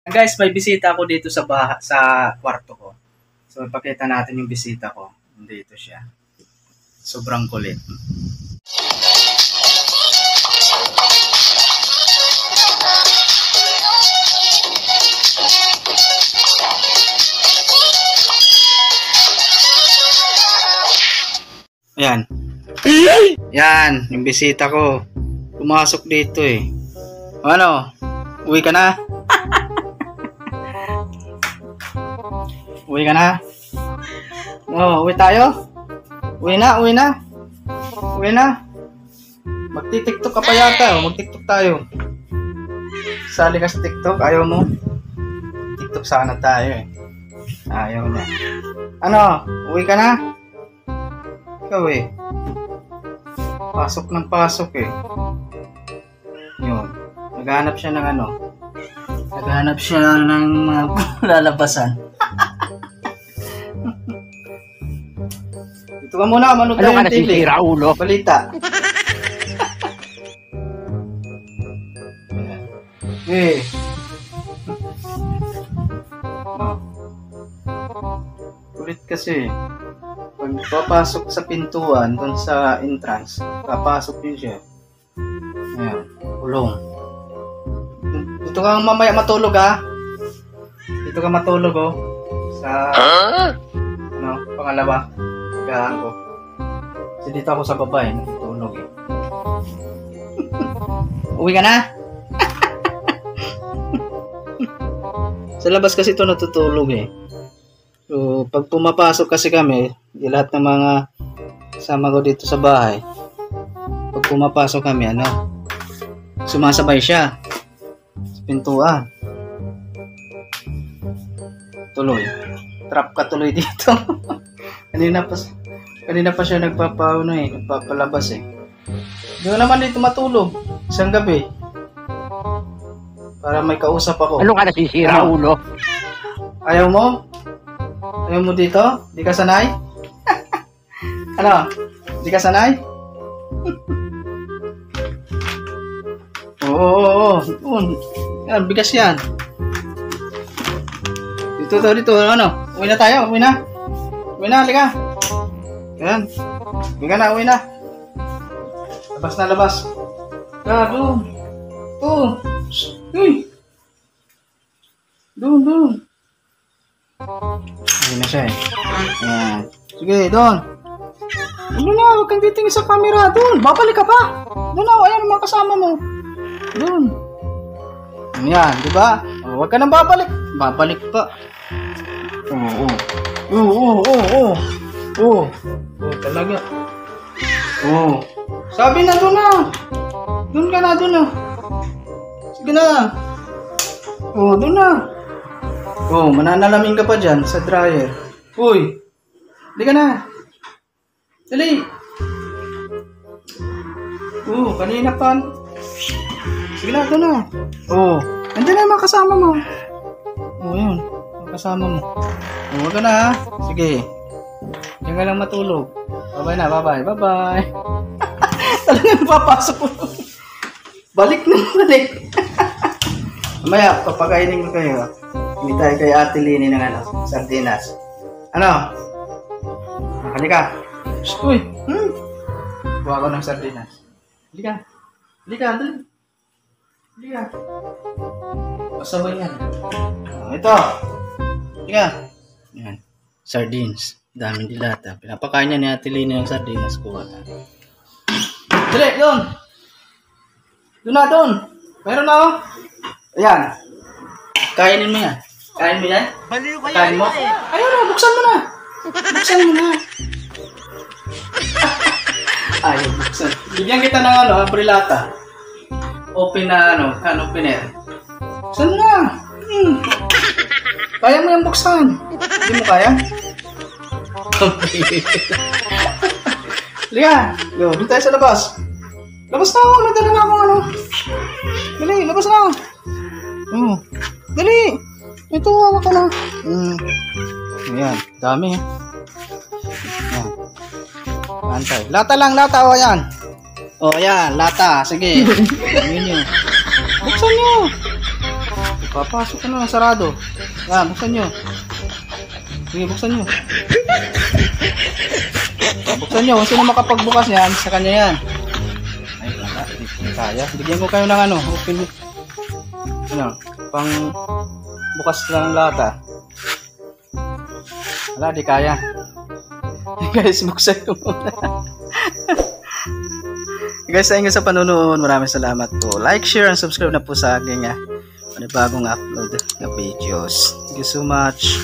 Guys, may bisita ako dito sa kwarto ko. So, ipakita natin yung bisita ko. Dito siya. Sobrang kulit. Ayan. Yan, yung bisita ko. Pumasok dito eh. Ano? Uwi ka na? Uwi ka na? Oh, uwi tayo? Uwi na, uwi na. Uwi na. Magti-tiktok ka pa yata. Mag-tiktok tayo. Sali ka sa tiktok. Ayaw mo? Tiktok sana tayo eh. Ayaw na. Ano? Uwi ka na? Ikaw eh. Pasok ng pasok eh. Yun. Naghahanap siya ng ano. Naghahanap siya ng lalabasan. Ito ka muna, manood tayo ng TV. Ulo? Balita. Eh. Kulit kasi. Pag papasok sa pintuan, dun sa entrance, papasok din siya. Ayan, kulong. Dito ka mamaya matulog ha. Dito ka matulog oh. Sa, ano, pangalawa. Gahan ko. Kasi dito ako sa baba eh, natutulog eh. Uwi ka na? Sa labas kasi ito natutulog eh. So, pag pumapasok kasi kami, lahat ng mga kasama ko dito sa bahay, pag pumapasok kami, ano, sumasabay siya sa pintuan. Tuloy. Trap ka tuloy dito. Kanina pa siya nagpapalabas eh. Hindi ko naman dito matulog isang gabi. Para may kausap ako. Ano ka nasisira, ulo? Ayaw mo? Ayaw mo dito? Di ka sanay? Ano? Di ka sanay? Oo. Yan, bigas yan. Dito. Ano? Uwi na tayo. Uwi na, halika. Yan. Uwi na. Labas. Doon. Uy. Doon. Hindi na siya eh. Ayan. Sige, doon. Ano na, huwag kang titingin sa camera. Doon, babalik ka pa. Doon na, ayan mga kasama mo. Doon. Ayan, di ba? Huwag ka nang babalik. Babalik pa. Oo, talaga. Oo. Sabi na doon na. Doon ka na. Sige na. Oo, doon na. Oh, mananalamin ka pa dyan sa dryer. Uy, hindi ka na. Dali. Oh, kanina pa. Sige na, ito na. Oh, nandiyan na yung mga kasama mo. Oh, yun. Mga kasama mo. Oh, wag ka na ha. Sige. Diyan ka lang matulog. Bye-bye na, bye-bye. Talagang papasok mo. Balik. Mamaya, papakainin ko kayo. Hindi tayo kay Ate Lini ng ano, sardinas. Ano? Halika. Uy! Buha ko ng sardinas. Halika. Dali. Halika. Pasaway yan. Ito. Halika. Yan. Sardines. Daming dilata. Pinapakain niya ni Ate Lini ng sardinas. Kuha na. Dali, doon. Doon. Meron na oh. Ayan. Kainin mo yan. Kain mo yan? Baliw ka Kain mo? Ayun na, buksan mo na. Ayaw, buksan. Bigyan kita ng ano, brilata. Open na can opener. Buksan mo na. Kaya mo yung buksan. Hindi mo kaya? Liga. Yo, dito tayo sa labas. Labas na ako. Nadala na akong ano. Dali, labas na. Dali. Ito, hawak ka na. Ayan, dami. Ayan. Antay. Lata lang, o ayan. O, ayan, lata. Sige. Ayan nyo. Buksan nyo. Papasok ka na ng sarado. Yan, buksan nyo. Sige, buksan nyo. Buksan nyo. Kung sino makapagbukas yan, sa kanya yan. Ay, wala. Hindi kaya. Bigyan ko kayo ng ano. Open. Ano? Pang bukas lang ng lata. Wala, di kaya. Guys, buksan ko muna. Guys, sa inyo sa panonood, maraming salamat po. Like, share, and subscribe na po sa aking panibagong upload na videos. Thank you so much.